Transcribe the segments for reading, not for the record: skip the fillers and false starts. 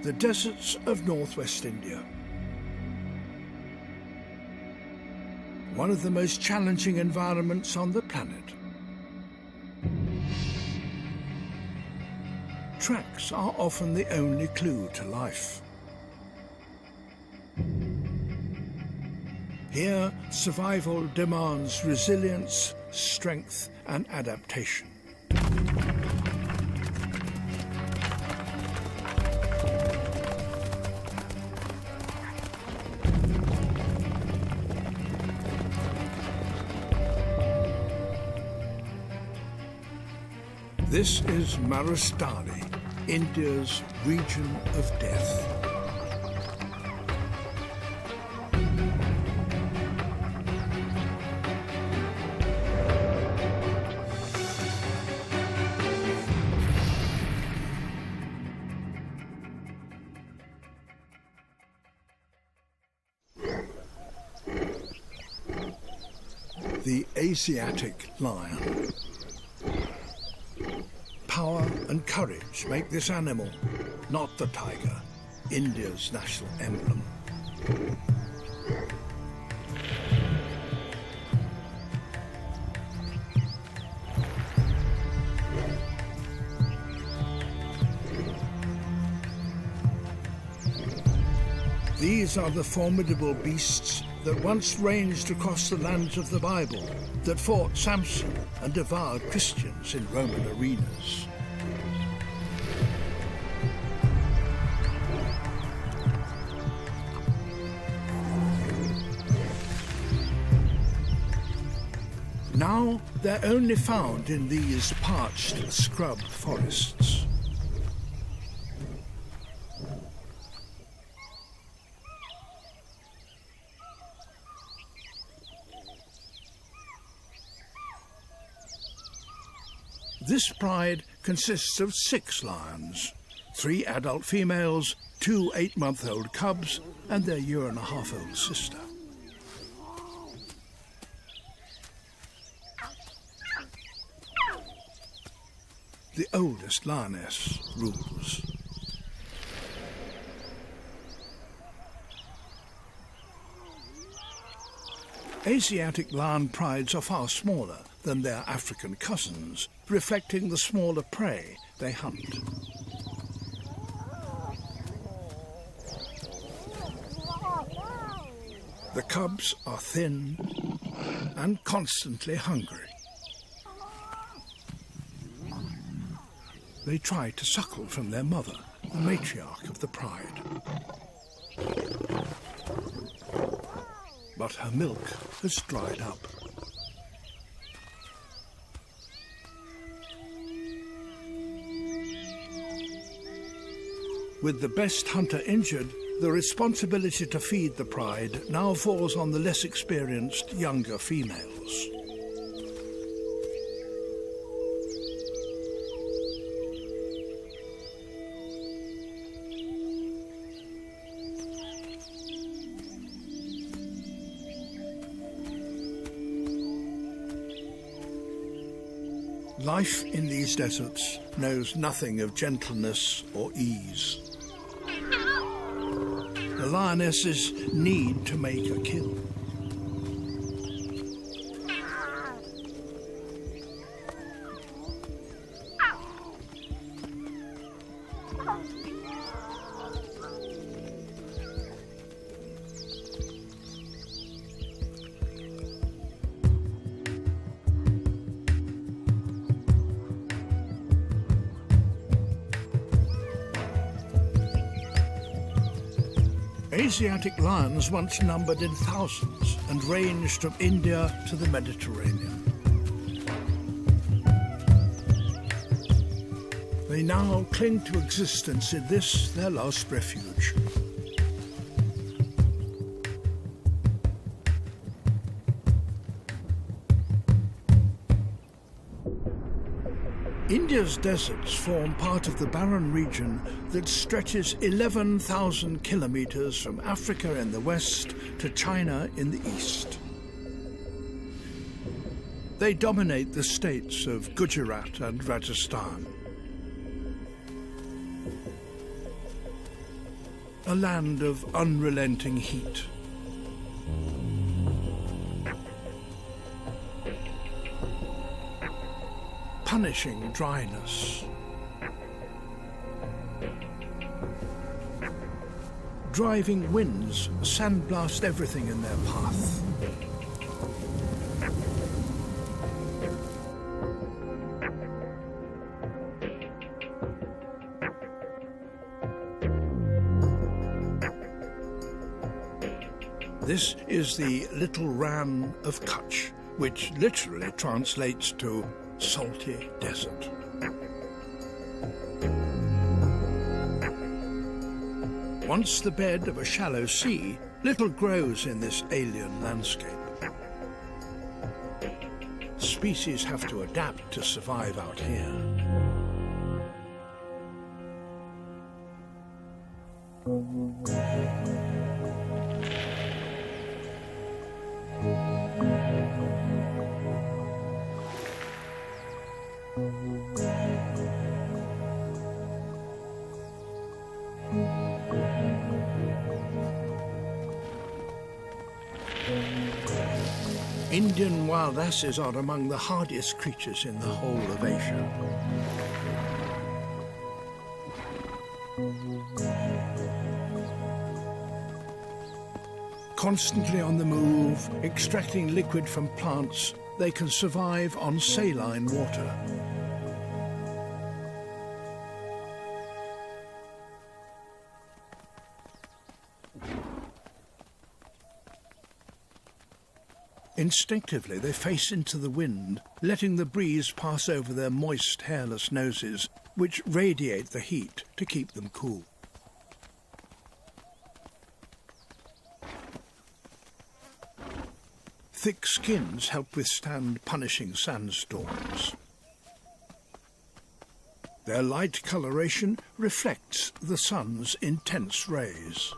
the deserts of northwest India. One of the most challenging environments on the planet. Tracks are often the only clue to life. Here, survival demands resilience, strength, and adaptation. This is Marustali, India's region of death. The Asiatic lion. Power and courage make this animal, not the tiger, India's national emblem. These are the formidable beasts that once ranged across the lands of the Bible, that fought Samson and devoured Christians in Roman arenas. Now they're only found in these parched scrub forests. This pride consists of 6 lions, 3 adult females, 2 8-month-old cubs, and their 1.5-year-old sister. The oldest lioness rules. Asiatic lion prides are far smaller than their African cousins, reflecting the smaller prey they hunt. The cubs are thin and constantly hungry. They try to suckle from their mother, the matriarch of the pride. But her milk has dried up. With the best hunter injured, the responsibility to feed the pride now falls on the less experienced younger females. Life in these deserts knows nothing of gentleness or ease. The lionesses need to make a kill. Asiatic lions once numbered in thousands and ranged from India to the Mediterranean. They now cling to existence in this, their last refuge. India's deserts form part of the barren region that stretches 11,000 kilometers from Africa in the west to China in the east. They dominate the states of Gujarat and Rajasthan. a land of unrelenting heat. Punishing dryness. Driving winds sandblast everything in their path. This is the Little Rann of Kutch, which literally translates to salty desert. Once the bed of a shallow sea, little grows in this alien landscape. Species have to adapt to survive out here. Indian wild asses are among the hardiest creatures in the whole of Asia. Constantly on the move, extracting liquid from plants, they can survive on saline water. Instinctively, they face into the wind, letting the breeze pass over their moist, hairless noses, which radiate the heat to keep them cool. Thick skins help withstand punishing sandstorms. Their light coloration reflects the sun's intense rays.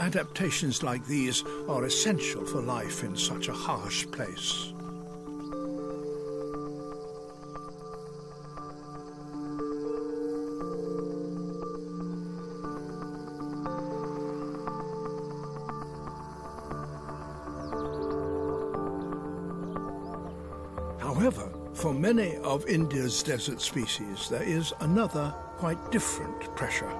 Adaptations like these are essential for life in such a harsh place. However, for many of India's desert species, there is another, quite different pressure.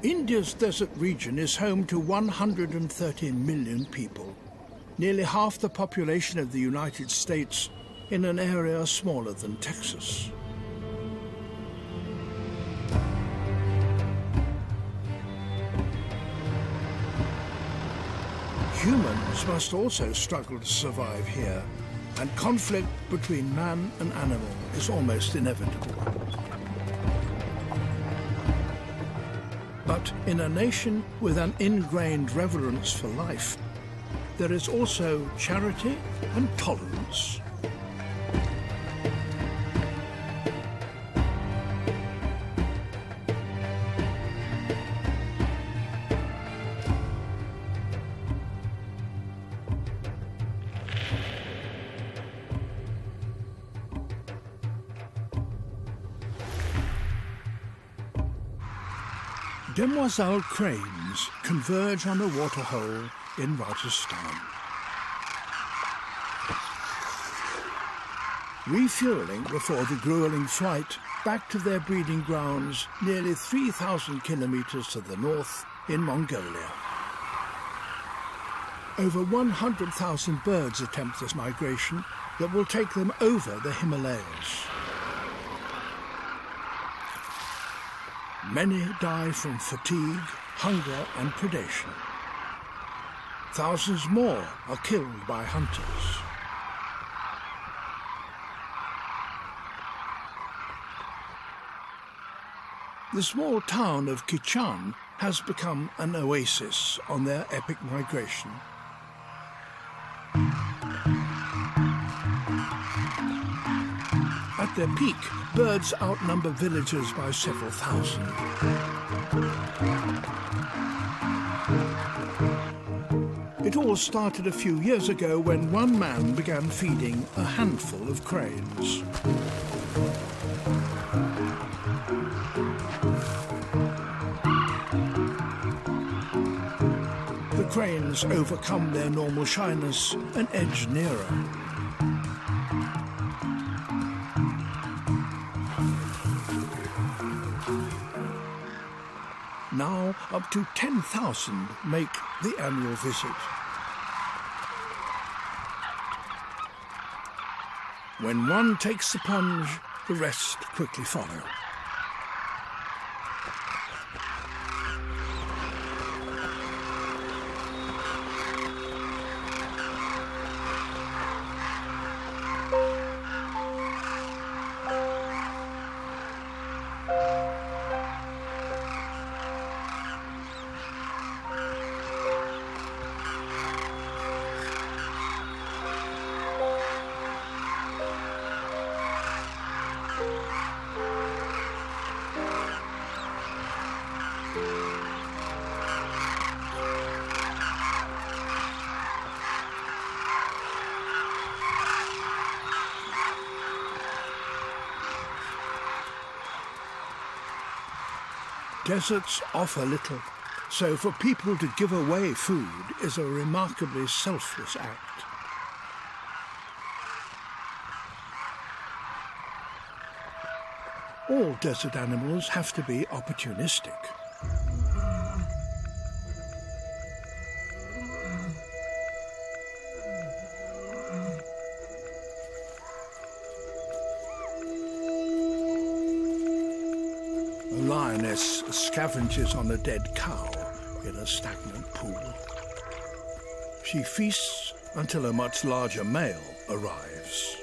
India's desert region is home to 130 million people, nearly half the population of the United States, in an area smaller than Texas. Humans must also struggle to survive here, and conflict between man and animal is almost inevitable. But in a nation with an ingrained reverence for life, there is also charity and tolerance. Demoiselle cranes converge on a waterhole in Rajasthan. Refueling before the grueling flight back to their breeding grounds nearly 3,000 kilometers to the north in Mongolia. Over 100,000 birds attempt this migration that will take them over the Himalayas. Many die from fatigue, hunger and predation. Thousands more are killed by hunters. The small town of Kichan has become an oasis on their epic migration. At their peak, birds outnumber villagers by several thousand. It all started a few years ago when one man began feeding a handful of cranes. The cranes overcome their normal shyness and edge nearer. Now up to 10,000 make the annual visit. When one takes the plunge, the rest quickly follow. Deserts offer little, so for people to give away food is a remarkably selfless act. All desert animals have to be opportunistic. A lioness scavenges on a dead cow in a stagnant pool. She feasts until a much larger male arrives.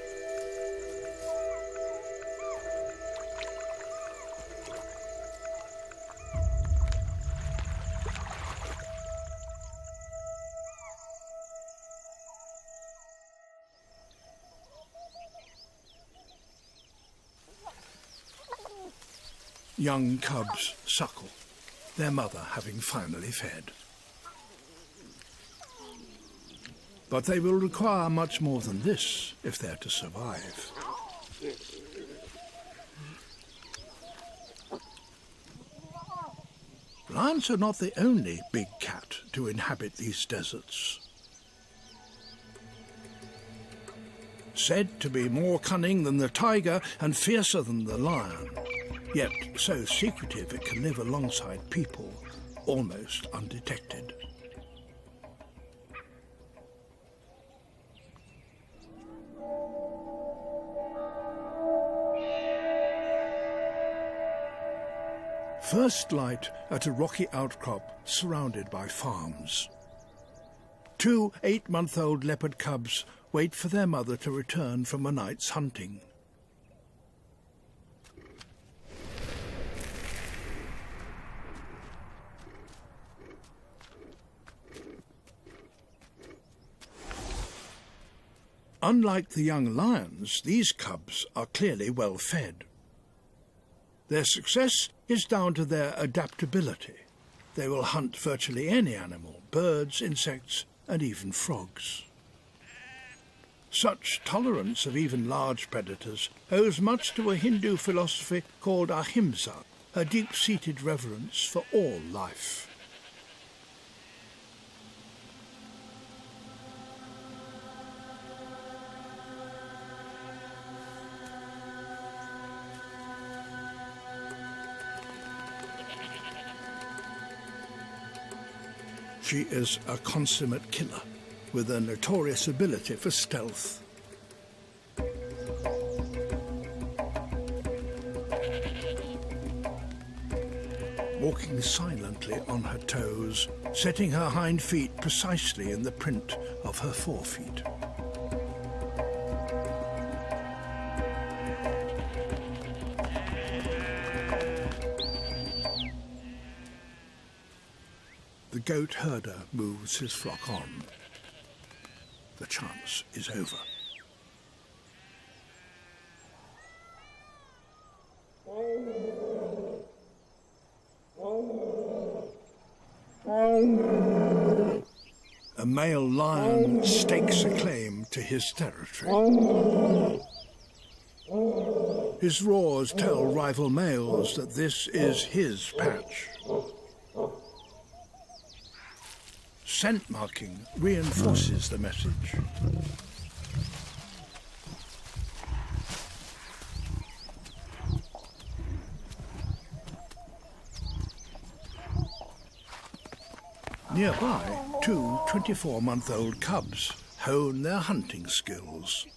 Young cubs suckle, their mother having finally fed. But they will require much more than this if they're to survive. Lions are not the only big cat to inhabit these deserts. Said to be more cunning than the tiger and fiercer than the lion, yet so secretive it can live alongside people, almost undetected. First light at a rocky outcrop surrounded by farms. 2 8-month-old leopard cubs wait for their mother to return from a night's hunting. Unlike the young lions, these cubs are clearly well fed. Their success is down to their adaptability. They will hunt virtually any animal, birds, insects, and even frogs. Such tolerance of even large predators owes much to a Hindu philosophy called ahimsa, a deep-seated reverence for all life. She is a consummate killer, with a notorious ability for stealth. Walking silently on her toes, setting her hind feet precisely in the print of her forefeet. The goat herder moves his flock on. The chance is over. male lion stakes a claim to his territory. His roars tell rival males that this is his patch. Scent marking reinforces the message. Nearby, two 24-month-old cubs hone their hunting skills.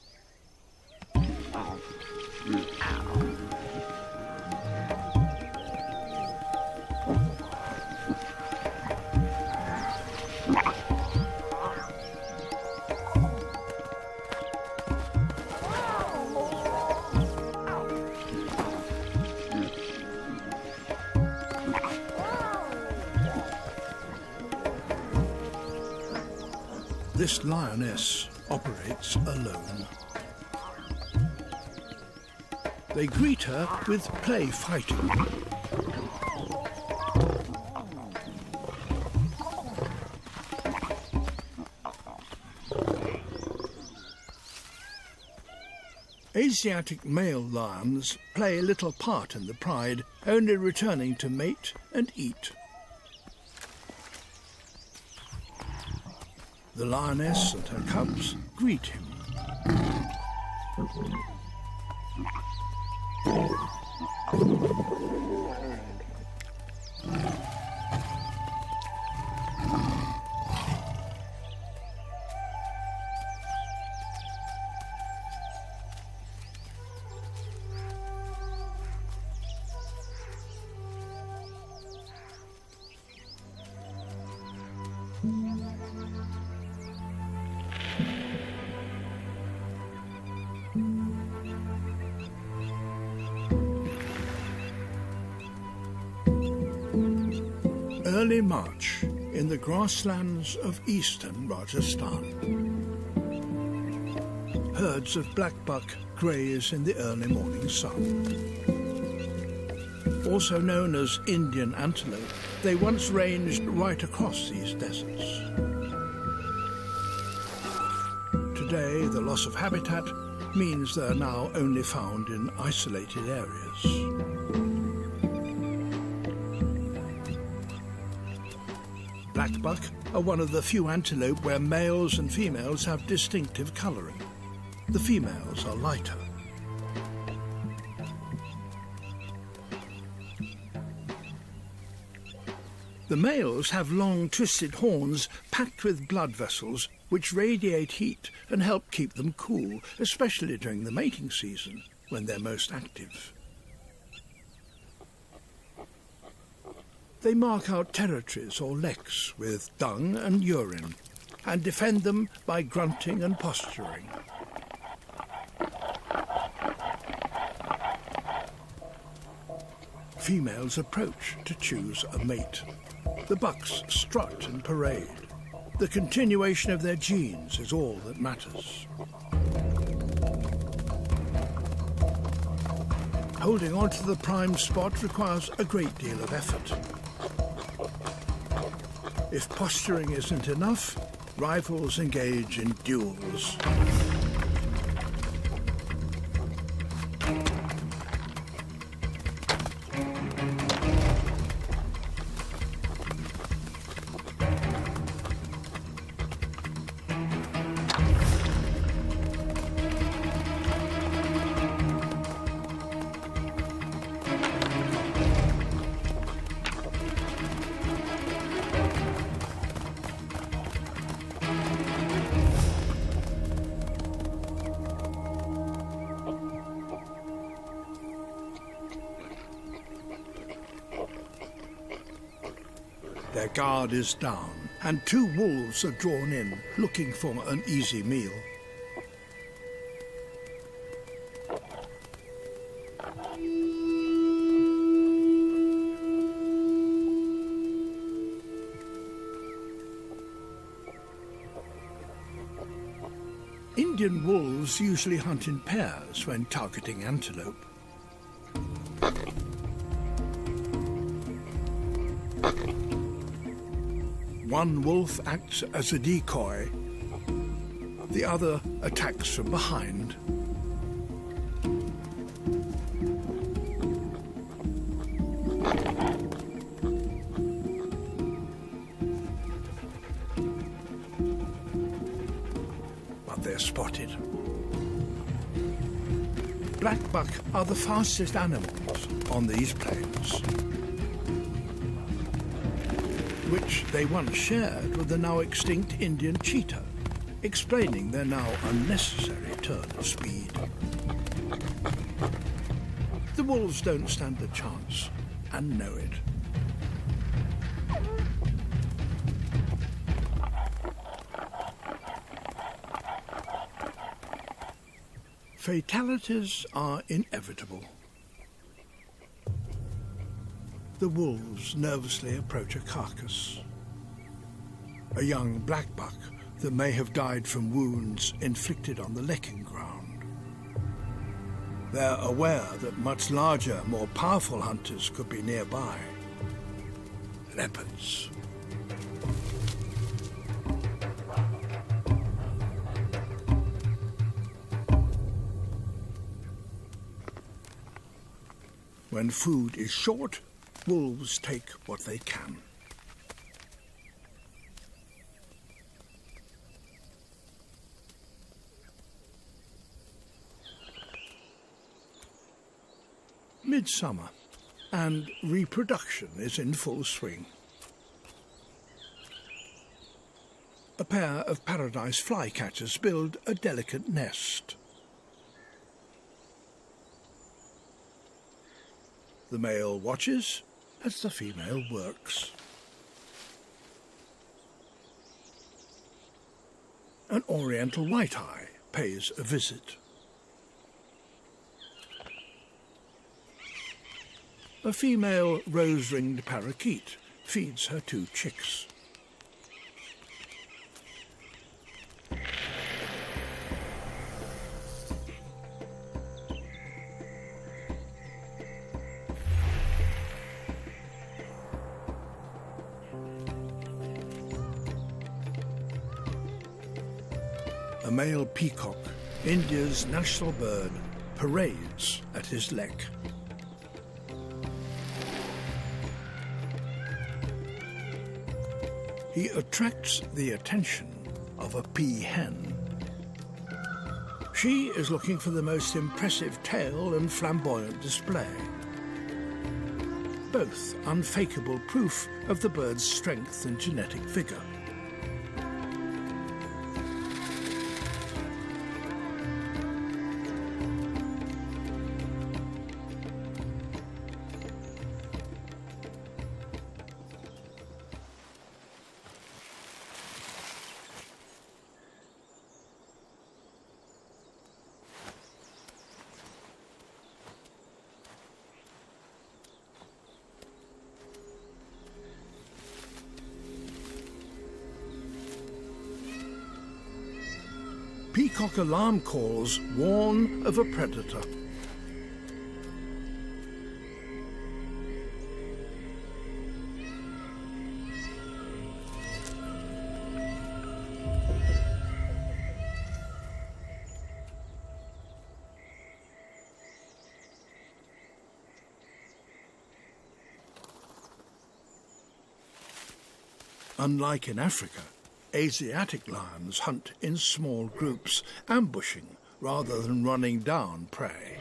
This lioness operates alone. They greet her with play fighting. Asiatic male lions play little part in the pride, only returning to mate and eat. The lioness and her cubs greet him. Early March in the grasslands of eastern Rajasthan. Herds of blackbuck graze in the early morning sun. Also known as Indian antelope, they once ranged right across these deserts. Today, the loss of habitat means they are now only found in isolated areas. Blackbuck are one of the few antelope where males and females have distinctive colouring. The females are lighter. The males have long twisted horns packed with blood vessels which radiate heat and help keep them cool, especially during the mating season when they're most active. They mark out territories or leks with dung and urine and defend them by grunting and posturing. Females approach to choose a mate. The bucks strut and parade. The continuation of their genes is all that matters. Holding on to the prime spot requires a great deal of effort. If posturing isn't enough, rivals engage in duels. Their guard is down, and two wolves are drawn in, looking for an easy meal. Indian wolves usually hunt in pairs when targeting antelope. One wolf acts as a decoy. The other attacks from behind. But they're spotted. Blackbuck are the fastest animals on these plains, which they once shared with the now extinct Indian cheetah, explaining their now unnecessary turn of speed. The wolves don't stand a chance, and know it. Fatalities are inevitable. The wolves nervously approach a carcass. A young blackbuck that may have died from wounds inflicted on the licking ground. They're aware that much larger, more powerful hunters could be nearby. Leopards. When food is short, wolves take what they can. Midsummer, and reproduction is in full swing. A pair of paradise flycatchers build a delicate nest. The male watches as the female works. An oriental white-eye pays a visit. A female rose-ringed parakeet feeds her 2 chicks. A male peacock, India's national bird, parades at his lek. He attracts the attention of a peahen. She is looking for the most impressive tail and flamboyant display. Both unfakeable proof of the bird's strength and genetic vigor. Peacock alarm calls warn of a predator. Unlike in Africa, Asiatic lions hunt in small groups, ambushing rather than running down prey.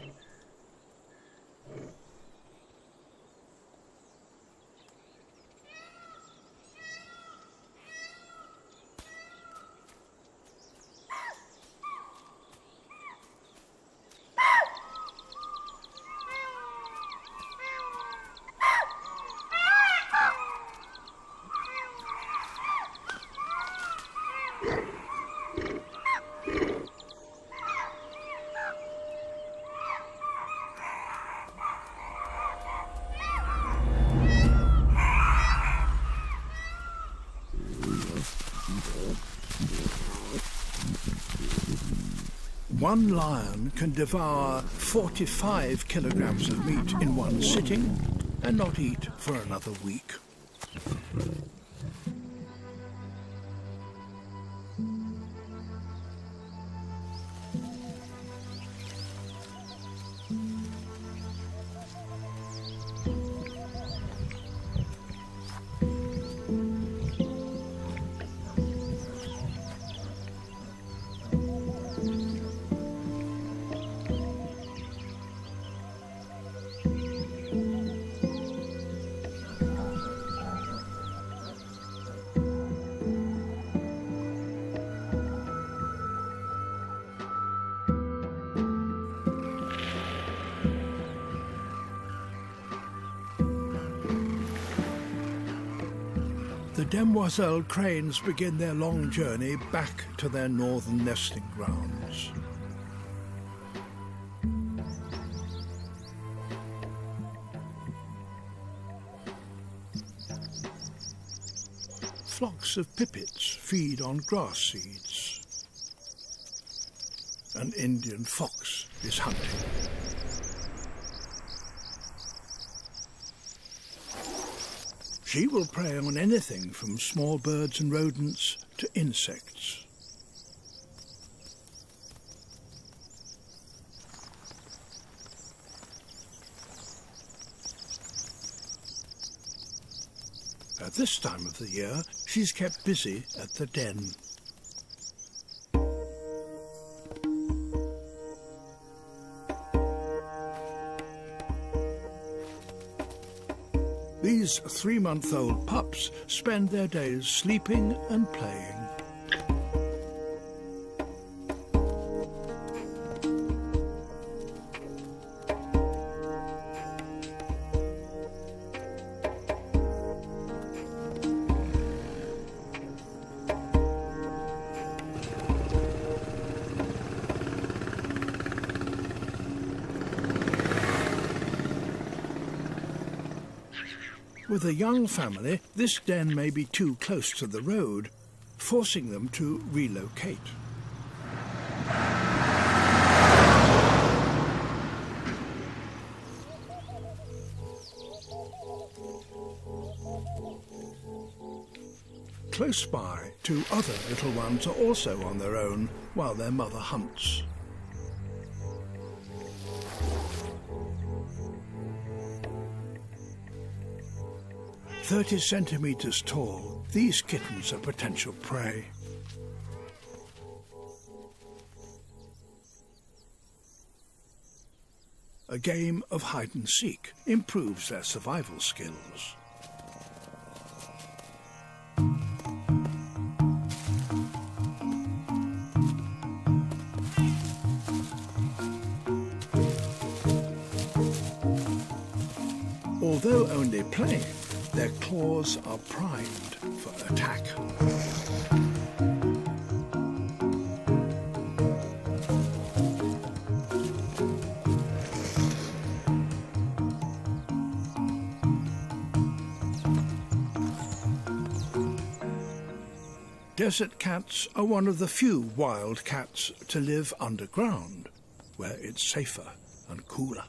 One lion can devour 45 kilograms of meat in one sitting and not eat for another week. demoiselle cranes begin their long journey back to their northern nesting grounds. Flocks of pipits feed on grass seeds. An Indian fox is hunting. She will prey on anything from small birds and rodents to insects. At this time of the year, she's kept busy at the den. These 3-month-old pups spend their days sleeping and playing. With a young family, this den may be too close to the road, forcing them to relocate. Close by, 2 other little ones are also on their own while their mother hunts. "30 centimeters tall, these kittens are potential prey." A game of hide-and-seek improves their survival skills. Although only playing, their claws are primed for attack. Desert cats are one of the few wild cats to live underground, where it's safer and cooler.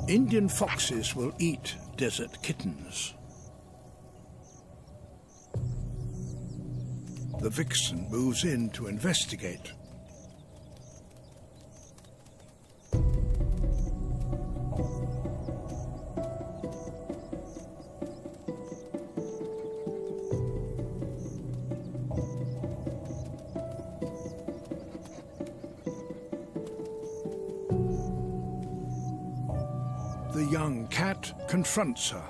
Indian foxes will eat desert kittens. The vixen moves in to investigate. The young cat confronts her.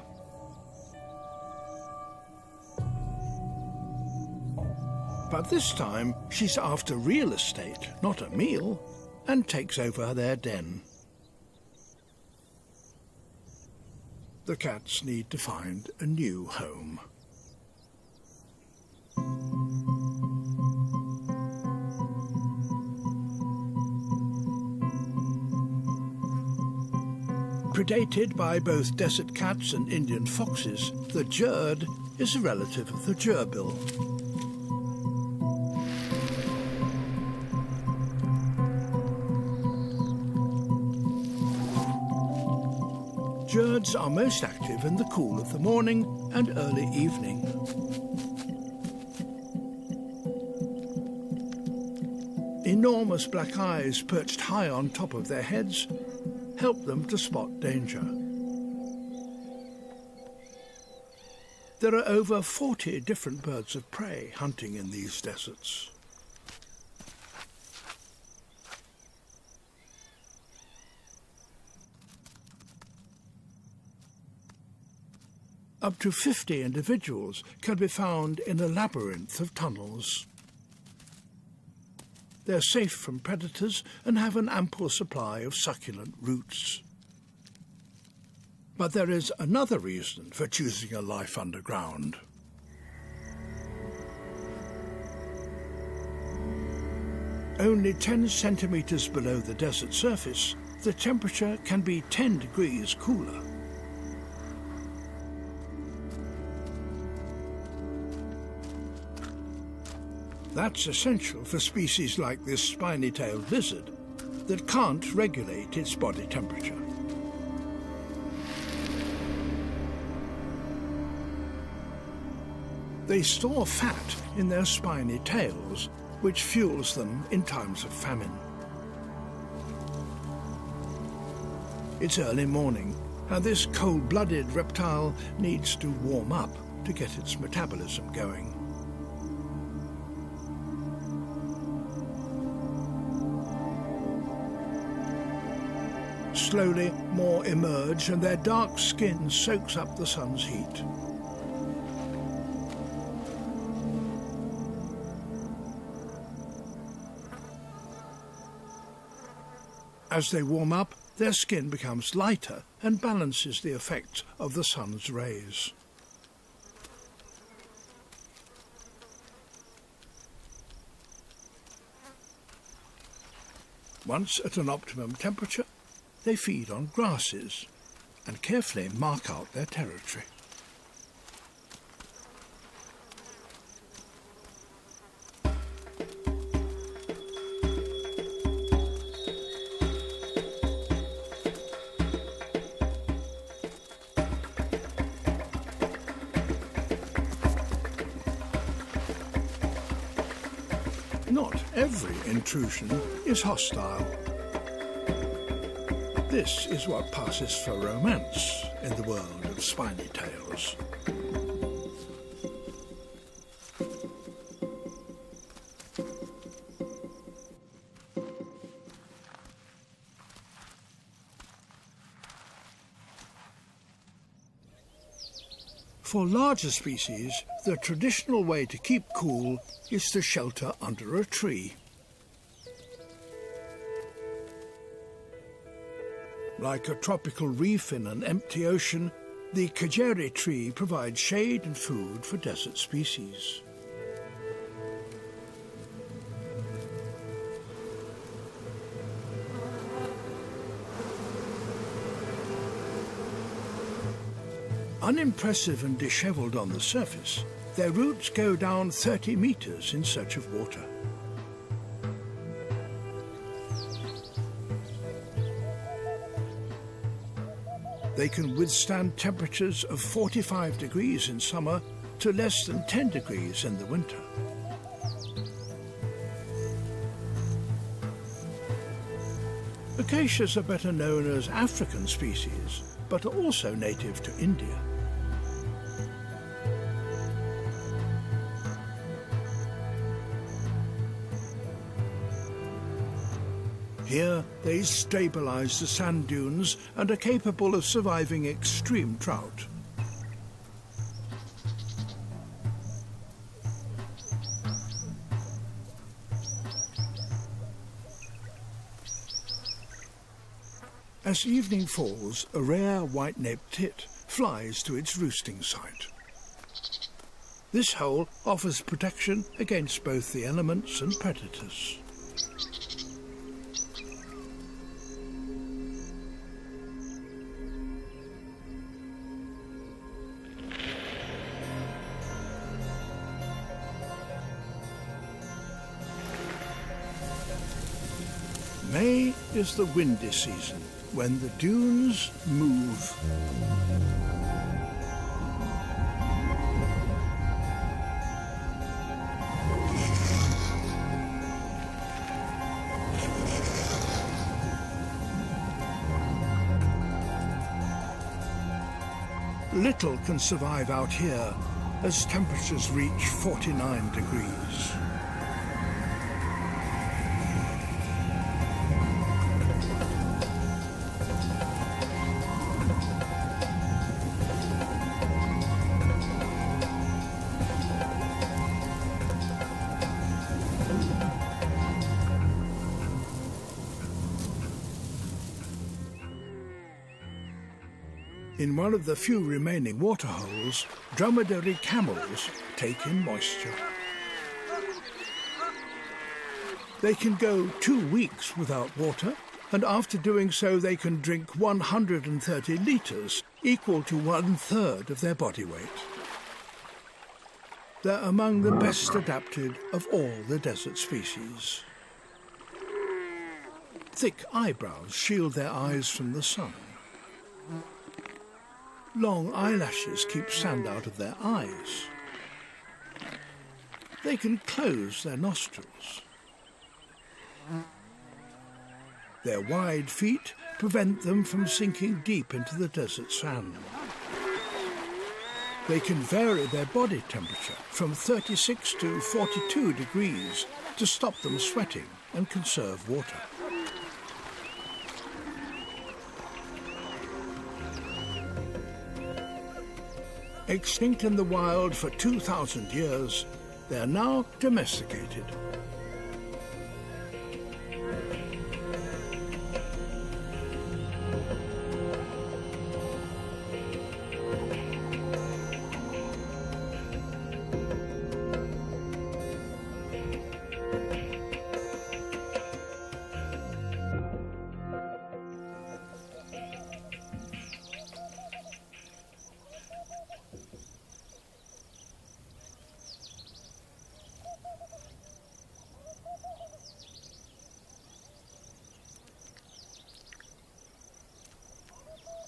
But this time, she's after real estate, not a meal, and takes over their den. The cats need to find a new home. Predated by both desert cats and Indian foxes, the Jerd is a relative of the gerbil. Jerds are most active in the cool of the morning and early evening. Enormous black eyes perched high on top of their heads help them to spot danger. There are over 40 different birds of prey hunting in these deserts. Up to 50 individuals can be found in a labyrinth of tunnels. they're safe from predators and have an ample supply of succulent roots. But there is another reason for choosing a life underground. Only 10 centimetres below the desert surface, the temperature can be 10 degrees cooler. That's essential for species like this spiny-tailed lizard that can't regulate its body temperature. They store fat in their spiny tails, which fuels them in times of famine. It's early morning, and this cold-blooded reptile needs to warm up to get its metabolism going. Slowly, more emerge, and their dark skin soaks up the sun's heat. As they warm up, their skin becomes lighter and balances the effect of the sun's rays. Once at an optimum temperature, they feed on grasses and carefully mark out their territory. Not every intrusion is hostile. This is what passes for romance in the world of spiny tails. For larger species, the traditional way to keep cool is to shelter under a tree. Like a tropical reef in an empty ocean, the kajeri tree provides shade and food for desert species. Unimpressive and dishevelled on the surface, their roots go down 30 metres in search of water. They can withstand temperatures of 45 degrees in summer to less than 10 degrees in the winter. Acacias are better known as African species, but are also native to India. Here, they stabilise the sand dunes and are capable of surviving extreme drought. As evening falls, a rare white-naped tit flies to its roosting site. This hole offers protection against both the elements and predators. May is the windy season, when the dunes move. Little can survive out here as temperatures reach 49 degrees. In one of the few remaining waterholes, dromedary camels take in moisture. They can go 2 weeks without water, and after doing so they can drink 130 litres, equal to 1/3 of their body weight. They're among the best adapted of all the desert species. Thick eyebrows shield their eyes from the sun. Long eyelashes keep sand out of their eyes. They can close their nostrils. Their wide feet prevent them from sinking deep into the desert sand. They can vary their body temperature from 36 to 42 degrees to stop them sweating and conserve water. Extinct in the wild for 2,000 years, they are now domesticated.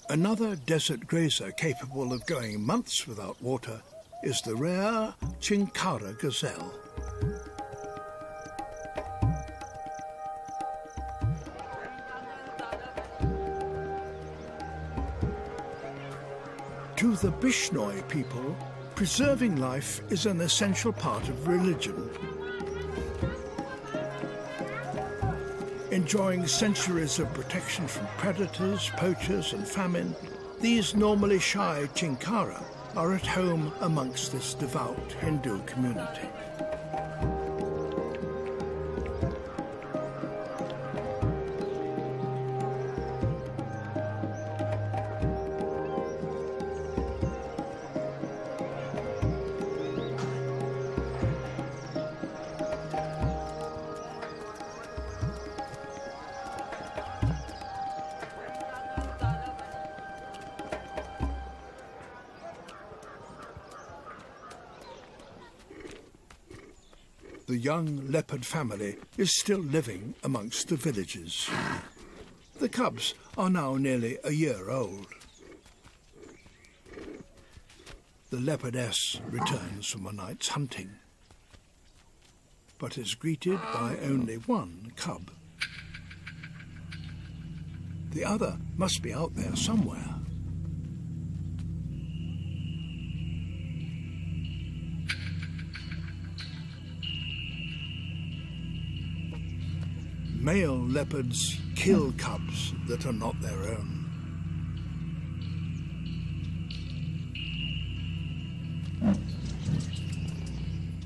Another desert grazer capable of going months without water is the rare Chinkara gazelle. To the Bishnoi people, preserving life is an essential part of religion. Enjoying centuries of protection from predators, poachers and famine, these normally shy Chinkara are at home amongst this devout Hindu community. The young leopard family is still living amongst the villages. The cubs are now nearly a year old. The leopardess returns from a night's hunting, but is greeted by only one cub. The other must be out there somewhere. Male leopards kill cubs that are not their own.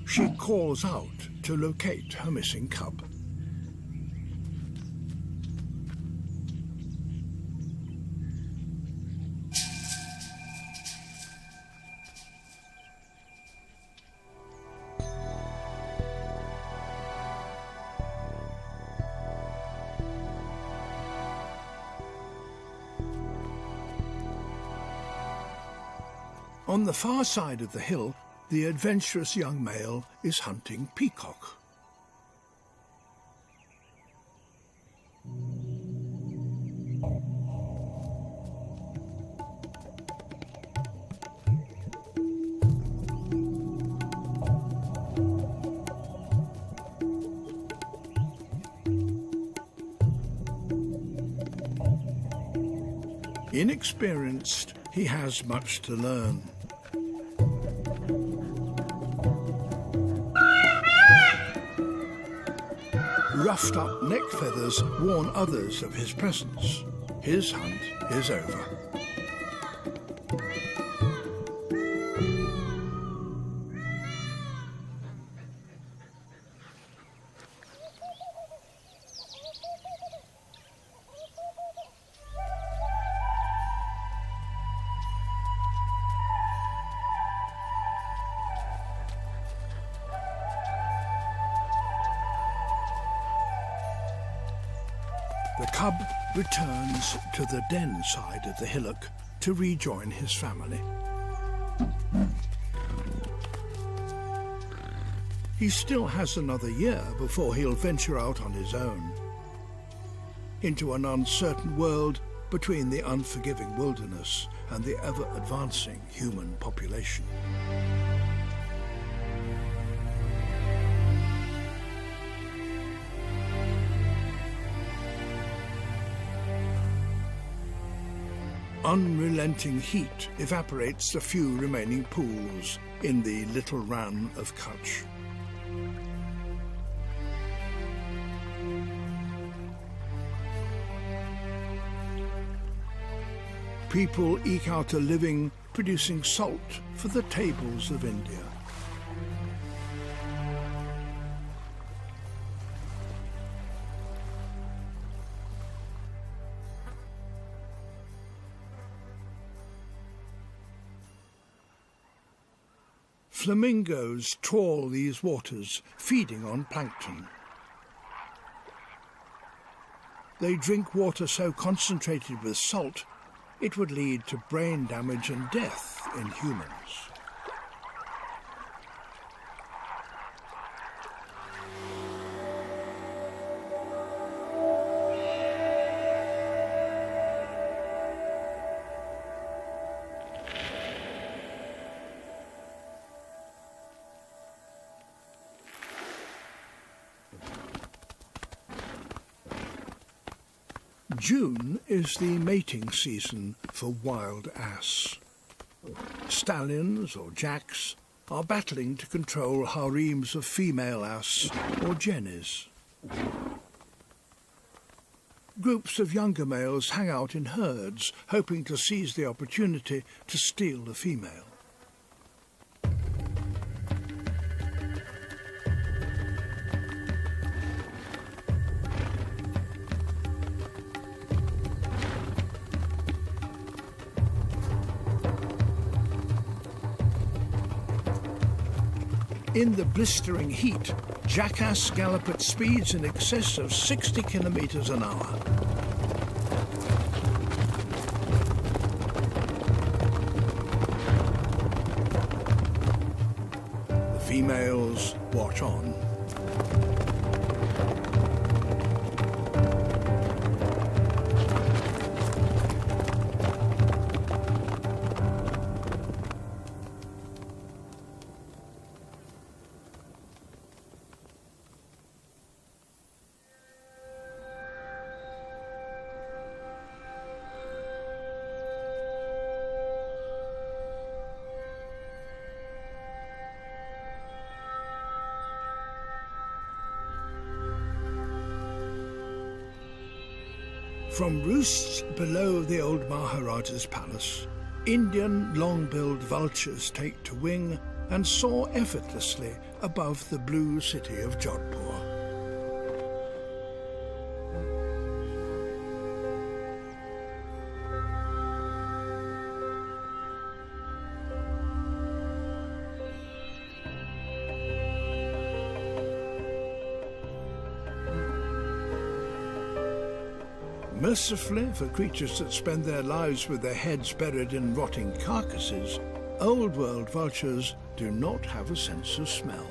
She calls out to locate her missing cub. On the far side of the hill, the adventurous young male is hunting peacock. Inexperienced, he has much to learn. Roughed-up neck feathers warn others of his presence. His hunt is over. The cub returns to the den side of the hillock to rejoin his family. He still has another year before he'll venture out on his own into an uncertain world between the unforgiving wilderness and the ever-advancing human population. Unrelenting heat evaporates the few remaining pools in the little Rann of Kutch. People eke out a living producing salt for the tables of India. Flamingos trawl these waters, feeding on plankton. They drink water so concentrated with salt it would lead to brain damage and death in humans. June is the mating season for wild ass. Stallions or jacks are battling to control harems of female ass or jennies. Groups of younger males hang out in herds, hoping to seize the opportunity to steal the female. In the blistering heat, jackass gallop at speeds in excess of 60 kilometers an hour. The females watch on. From roosts below the old Maharaja's palace, Indian long-billed vultures take to wing and soar effortlessly above the blue city of Jodhpur. Mercifully for creatures that spend their lives with their heads buried in rotting carcasses, old-world vultures do not have a sense of smell.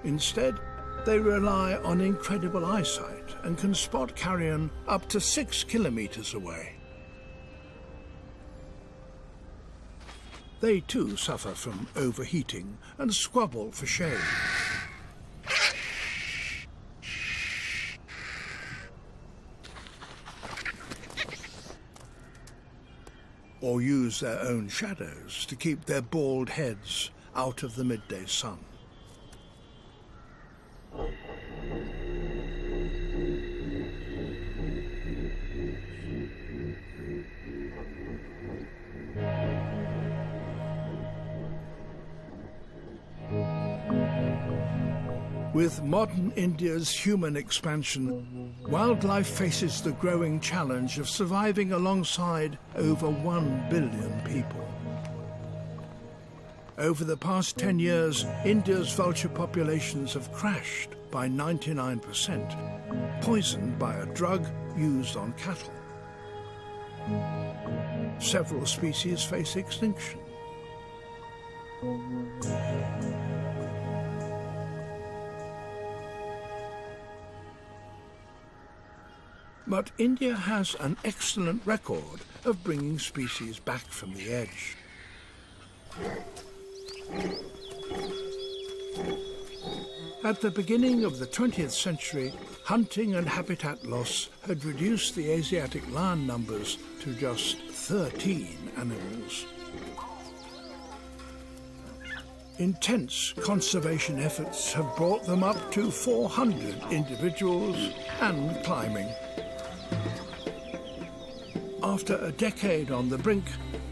Instead, they rely on incredible eyesight and can spot carrion up to 6 kilometers away. They too suffer from overheating and squabble for shade. Or use their own shadows to keep their bald heads out of the midday sun. With modern India's human expansion, wildlife faces the growing challenge of surviving alongside over 1 billion people. Over the past 10 years, India's vulture populations have crashed by 99%, poisoned by a drug used on cattle. Several species face extinction. But India has an excellent record of bringing species back from the edge. At the beginning of the 20th century, hunting and habitat loss had reduced the Asiatic lion numbers to just 13 animals. Intense conservation efforts have brought them up to 400 individuals and climbing. After a decade on the brink,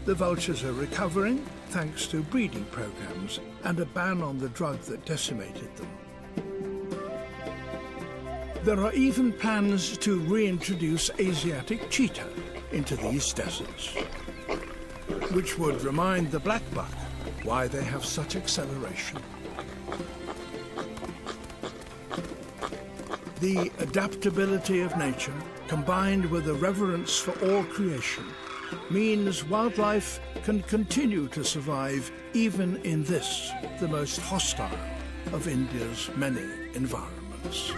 the vultures are recovering thanks to breeding programs and a ban on the drug that decimated them. There are even plans to reintroduce Asiatic cheetah into these deserts, which would remind the black buck why they have such acceleration. The adaptability of nature, combined with a reverence for all creation, means wildlife can continue to survive even in this, the most hostile of India's many environments.